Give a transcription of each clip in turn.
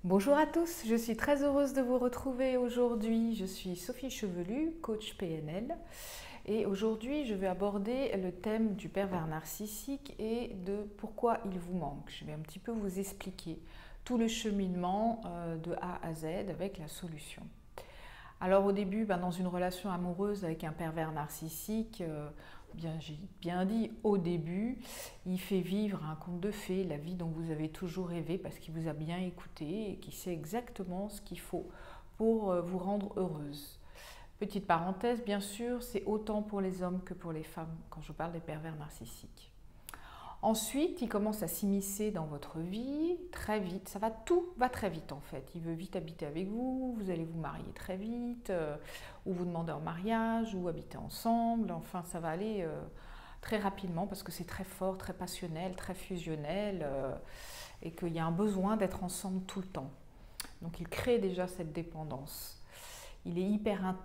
Bonjour à tous, je suis très heureuse de vous retrouver aujourd'hui. Je suis Sophie Chevelu, coach PNL, et aujourd'hui je vais aborder le thème du pervers narcissique et de pourquoi il vous manque. Je vais un petit peu vous expliquer tout le cheminement de A à Z avec la solution. Alors au début, dans une relation amoureuse avec un pervers narcissique, j'ai bien dit au début, il fait vivre un conte de fées, la vie dont vous avez toujours rêvé parce qu'il vous a bien écouté et qu'il sait exactement ce qu'il faut pour vous rendre heureuse. Petite parenthèse, bien sûr, c'est autant pour les hommes que pour les femmes quand je parle des pervers narcissiques. Ensuite, il commence à s'immiscer dans votre vie très vite. Tout va très vite en fait. Il veut vite habiter avec vous, vous allez vous marier très vite, ou vous demander en mariage, ou habiter ensemble. Enfin, ça va aller très rapidement parce que c'est très fort, très passionnel, très fusionnel, et qu'il y a un besoin d'être ensemble tout le temps. Donc il crée déjà cette dépendance. Il est hyper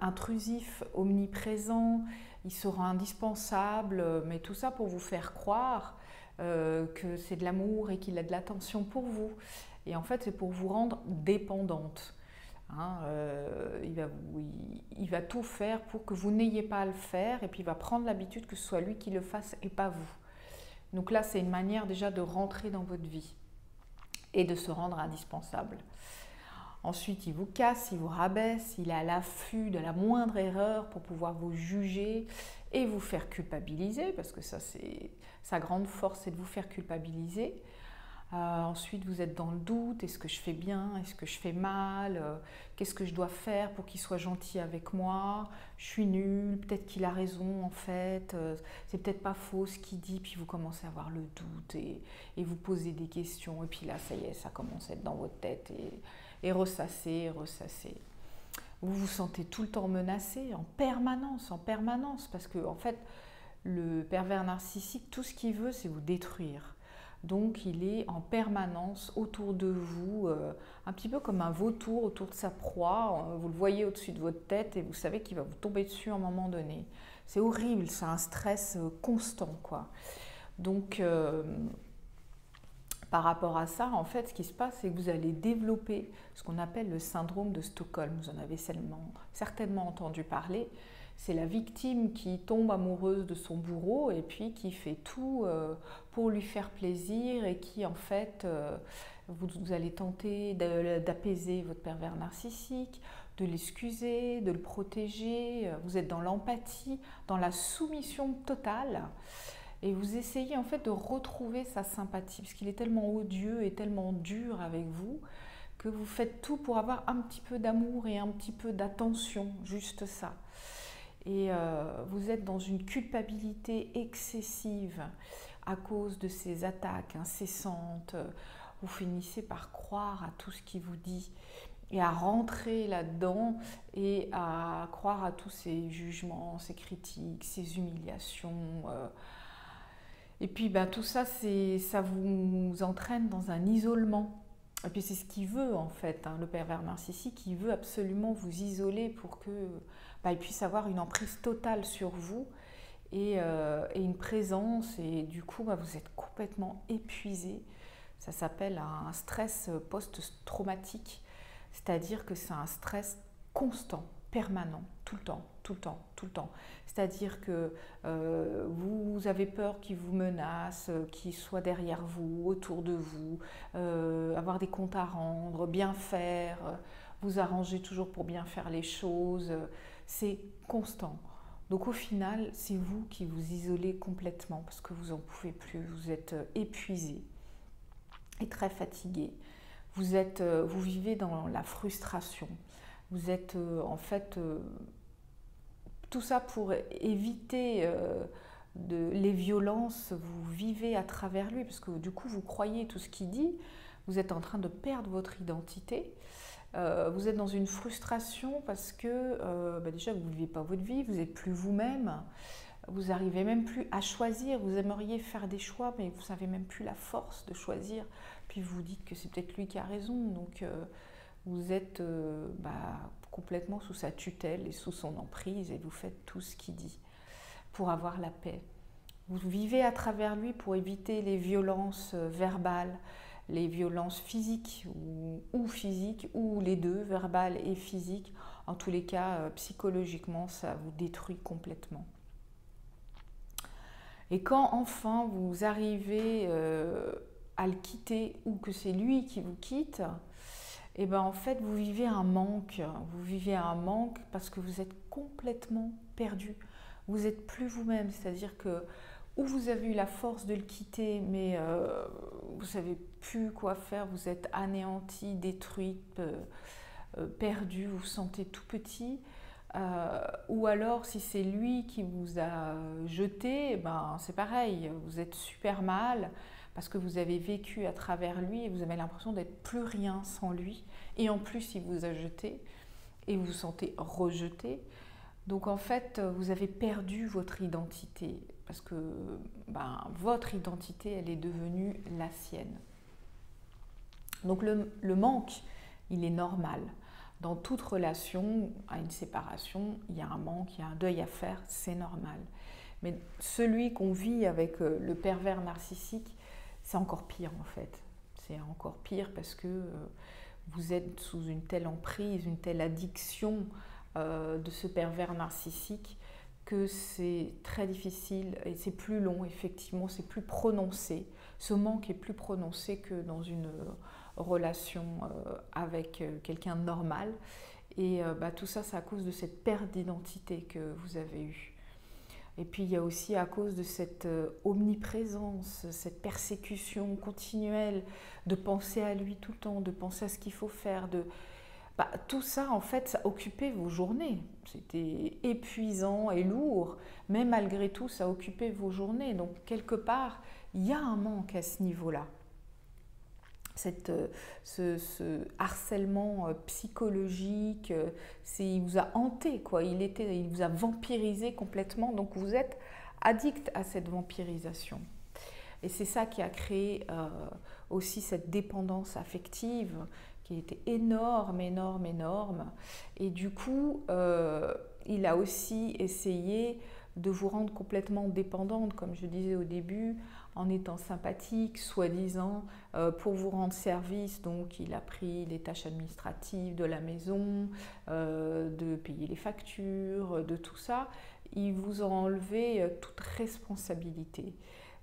intrusif, omniprésent, il sera indispensable, mais tout ça pour vous faire croire que c'est de l'amour et qu'il a de l'attention pour vous. Et en fait, c'est pour vous rendre dépendante. Il va tout faire pour que vous n'ayez pas à le faire et puis il va prendre l'habitude que ce soit lui qui le fasse et pas vous. Donc là, c'est une manière déjà de rentrer dans votre vie et de se rendre indispensable. Ensuite, il vous casse, il vous rabaisse, il est à l'affût de la moindre erreur pour pouvoir vous juger et vous faire culpabiliser, parce que ça, c'est sa grande force, c'est de vous faire culpabiliser. Ensuite, vous êtes dans le doute, est-ce que je fais bien, est-ce que je fais mal, qu'est-ce que je dois faire pour qu'il soit gentil avec moi, je suis nulle, peut-être qu'il a raison en fait, c'est peut-être pas faux ce qu'il dit, puis vous commencez à avoir le doute et vous posez des questions, et puis là, ça y est, ça commence à être dans votre tête et ressasser, ressasser. Vous vous sentez tout le temps menacé, en permanence, parce que en fait, le pervers narcissique, tout ce qu'il veut, c'est vous détruire. Donc il est en permanence autour de vous, un petit peu comme un vautour autour de sa proie. Vous le voyez au-dessus de votre tête et vous savez qu'il va vous tomber dessus à un moment donné. C'est horrible, c'est un stress constant, quoi. Donc par rapport à ça, en fait, ce qui se passe, c'est que vous allez développer ce qu'on appelle le syndrome de Stockholm. Vous en avez certainement entendu parler. C'est la victime qui tombe amoureuse de son bourreau et puis qui fait tout pour lui faire plaisir et qui, en fait, vous allez tenter d'apaiser votre pervers narcissique, de l'excuser, de le protéger. Vous êtes dans l'empathie, dans la soumission totale. Et vous essayez en fait de retrouver sa sympathie, parce qu'il est tellement odieux et tellement dur avec vous, que vous faites tout pour avoir un petit peu d'amour et un petit peu d'attention, juste ça. Et vous êtes dans une culpabilité excessive à cause de ces attaques incessantes. Vous finissez par croire à tout ce qu'il vous dit et à rentrer là-dedans et à croire à tous ces jugements, ces critiques, ces humiliations. Et puis tout ça, ça vous entraîne dans un isolement. Et puis c'est ce qu'il veut en fait, le pervers narcissique, il veut absolument vous isoler pour que il puisse avoir une emprise totale sur vous et une présence. Et du coup, vous êtes complètement épuisé. Ça s'appelle un stress post-traumatique, c'est-à-dire que c'est un stress constant, permanent, tout le temps, tout le temps, tout le temps. C'est-à-dire que vous avez peur qu'il vous menace, qu'il soit derrière vous, autour de vous, avoir des comptes à rendre, bien faire, vous arranger toujours pour bien faire les choses. C'est constant. Donc au final, c'est vous qui vous isolez complètement parce que vous n'en pouvez plus, vous êtes épuisé et très fatigué. Vous vivez dans la frustration. Vous êtes en fait tout ça pour éviter les violences. Vous vivez à travers lui parce que du coup vous croyez tout ce qu'il dit. Vous êtes en train de perdre votre identité. Vous êtes dans une frustration parce que déjà vous ne vivez pas votre vie, vous n'êtes plus vous-même. Vous n'arrivez même plus à choisir. Vous aimeriez faire des choix, mais vous n'avez même plus la force de choisir. Puis vous vous dites que c'est peut-être lui qui a raison. Donc vous êtes complètement sous sa tutelle et sous son emprise et vous faites tout ce qu'il dit pour avoir la paix. Vous vivez à travers lui pour éviter les violences verbales, les violences physiques ou physiques, ou les deux, verbales et physiques. En tous les cas, psychologiquement, ça vous détruit complètement. Et quand enfin vous arrivez à le quitter ou que c'est lui qui vous quitte, et ben en fait vous vivez un manque. Vous vivez un manque parce que vous êtes complètement perdu. Vous n'êtes plus vous-même, c'est-à-dire que ou vous avez eu la force de le quitter, mais vous ne savez plus quoi faire, vous êtes anéanti, détruit, perdu, vous vous sentez tout petit. Ou alors si c'est lui qui vous a jeté, ben, c'est pareil, vous êtes super mal parce que vous avez vécu à travers lui et vous avez l'impression d'être plus rien sans lui. Et en plus, il vous a jeté et vous vous sentez rejeté. Donc en fait, vous avez perdu votre identité parce que ben, votre identité, elle est devenue la sienne. Donc le manque, il est normal. Dans toute relation, à une séparation, il y a un manque, il y a un deuil à faire, c'est normal. Mais celui qu'on vit avec le pervers narcissique, c'est encore pire en fait. C'est encore pire parce que vous êtes sous une telle emprise, une telle addiction de ce pervers narcissique que c'est très difficile et c'est plus long, effectivement, c'est plus prononcé. Ce manque est plus prononcé que dans une relation avec quelqu'un de normal. Et tout ça, c'est à cause de cette perte d'identité que vous avez eue. Et puis il y a aussi à cause de cette omniprésence, cette persécution continuelle, de penser à lui tout le temps, de penser à ce qu'il faut faire, tout ça en fait, ça occupait vos journées. C'était épuisant et lourd, mais malgré tout, ça occupait vos journées. Donc quelque part, il y a un manque à ce niveau-là. Ce harcèlement psychologique, il vous a hanté, quoi. Il vous a vampirisé complètement, donc vous êtes addict à cette vampirisation. Et c'est ça qui a créé aussi cette dépendance affective qui était énorme, énorme, énorme. Et du coup, il a aussi essayé de vous rendre complètement dépendante, comme je disais au début, en étant sympathique, soi-disant, pour vous rendre service. Donc, il a pris les tâches administratives de la maison, de payer les factures, de tout ça. Il vous a enlevé toute responsabilité.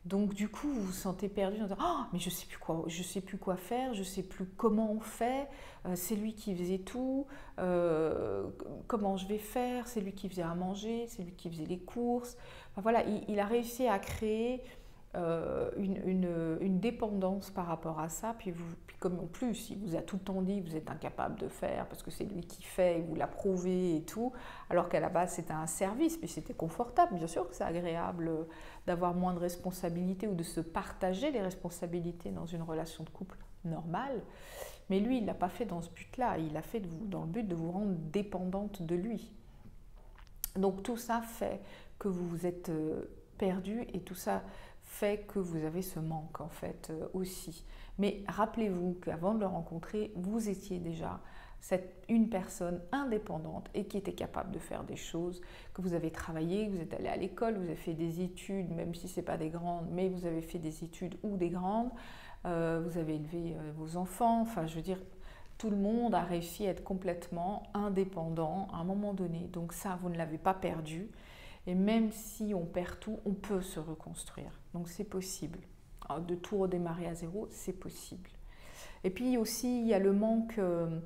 Donc, du coup, vous vous sentez perdu en disant « Oh, mais je sais plus quoi faire, je sais plus comment on fait, c'est lui qui faisait tout, comment je vais faire, c'est lui qui faisait à manger, c'est lui qui faisait les courses. » Enfin, voilà, il a réussi à créer une dépendance par rapport à ça, puis comme en plus il vous a tout le temps dit que vous êtes incapable de faire parce que c'est lui qui fait, il vous l'a prouvé et tout, alors qu'à la base c'était un service, puis c'était confortable, bien sûr que c'est agréable d'avoir moins de responsabilités ou de se partager les responsabilités dans une relation de couple normale, mais lui il ne l'a pas fait dans ce but-là, il l'a fait dans le but de vous rendre dépendante de lui. Donc tout ça fait que vous vous êtes perdu et tout ça fait que vous avez ce manque en fait aussi. Mais rappelez-vous qu'avant de le rencontrer, vous étiez déjà une personne indépendante et qui était capable de faire des choses, que vous avez travaillé, que vous êtes allé à l'école, vous avez fait des études, même si ce n'est pas des grandes, mais vous avez fait des études ou des grandes, vous avez élevé vos enfants, enfin je veux dire, tout le monde a réussi à être complètement indépendant à un moment donné. Donc ça, vous ne l'avez pas perdu. Et même si on perd tout, on peut se reconstruire. Donc c'est possible. De tout redémarrer à zéro, c'est possible. Et puis aussi, il y a le manque de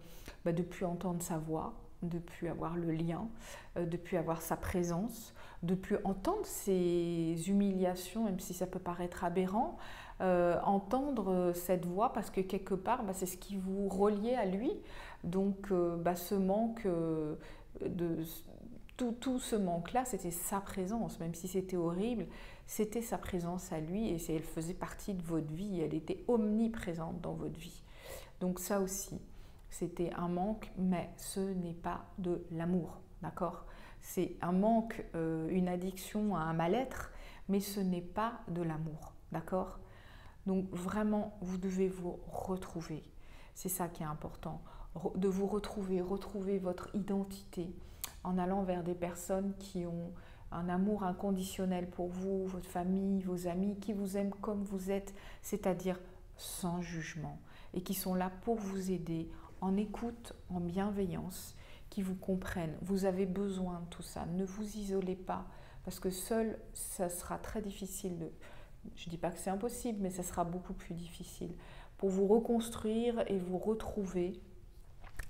ne plus entendre sa voix, de ne plus avoir le lien, de ne plus avoir sa présence, de ne plus entendre ses humiliations, même si ça peut paraître aberrant, entendre cette voix parce que quelque part, c'est ce qui vous reliait à lui. Donc ce manque tout ce manque-là, c'était sa présence, même si c'était horrible, c'était sa présence à lui et elle faisait partie de votre vie, elle était omniprésente dans votre vie. Donc ça aussi, c'était un manque, mais ce n'est pas de l'amour, d'accord ? C'est un manque, une addiction à un mal-être, mais ce n'est pas de l'amour, d'accord ? Donc vraiment, vous devez vous retrouver, c'est ça qui est important, de vous retrouver votre identité, en allant vers des personnes qui ont un amour inconditionnel pour vous, votre famille, vos amis, qui vous aiment comme vous êtes, c'est-à-dire sans jugement et qui sont là pour vous aider en écoute, en bienveillance, qui vous comprennent. Vous avez besoin de tout ça. Ne vous isolez pas parce que seul, ça sera très difficile. Je ne dis pas que c'est impossible, mais ça sera beaucoup plus difficile. Pour vous reconstruire et vous retrouver,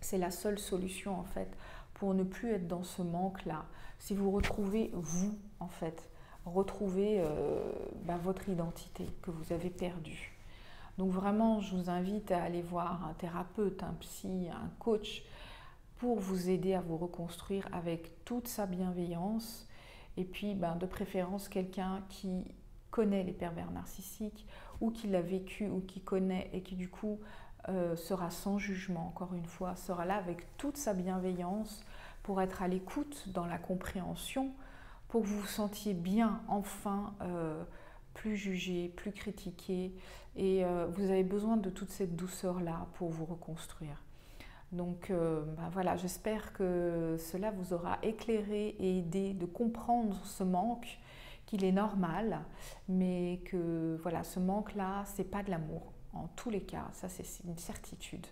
c'est la seule solution en fait pour ne plus être dans ce manque-là. Si vous retrouvez vous, en fait, retrouvez votre identité que vous avez perdue. Donc vraiment, je vous invite à aller voir un thérapeute, un psy, un coach pour vous aider à vous reconstruire avec toute sa bienveillance. Et puis, de préférence, quelqu'un qui connaît les pervers narcissiques ou qui l'a vécu ou qui connaît et qui du coup sera sans jugement, encore une fois, sera là avec toute sa bienveillance pour être à l'écoute dans la compréhension, pour que vous vous sentiez bien, enfin, plus jugé, plus critiqué. Et vous avez besoin de toute cette douceur-là pour vous reconstruire. Donc voilà, j'espère que cela vous aura éclairé et aidé de comprendre ce manque, qu'il est normal, mais que voilà, ce manque-là, c'est pas de l'amour. En tous les cas, ça c'est une certitude.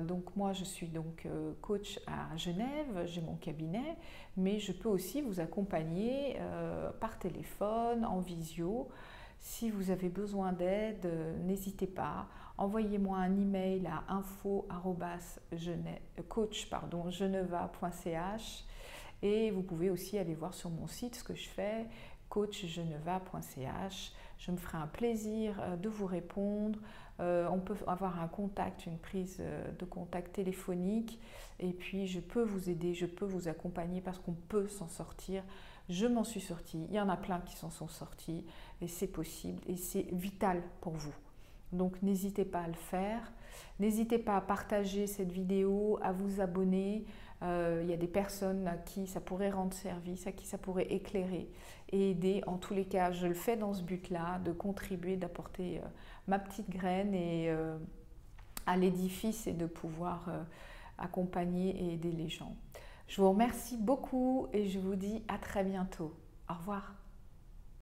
Donc moi je suis donc coach à Genève, j'ai mon cabinet, mais je peux aussi vous accompagner par téléphone, en visio. Si vous avez besoin d'aide, n'hésitez pas, envoyez-moi un email à info@coach-geneva.ch et vous pouvez aussi aller voir sur mon site ce que je fais, coachgeneva.ch. Je me ferai un plaisir de vous répondre. On peut avoir un contact, une prise de contact téléphonique et puis je peux vous aider, je peux vous accompagner parce qu'on peut s'en sortir. Je m'en suis sortie, il y en a plein qui s'en sont sortis et c'est possible et c'est vital pour vous. Donc n'hésitez pas à le faire, n'hésitez pas à partager cette vidéo, à vous abonner. Il y a des personnes à qui ça pourrait rendre service, à qui ça pourrait éclairer et aider. En tous les cas, je le fais dans ce but-là, de contribuer, d'apporter ma petite graine et, à l'édifice et de pouvoir accompagner et aider les gens. Je vous remercie beaucoup et je vous dis à très bientôt. Au revoir.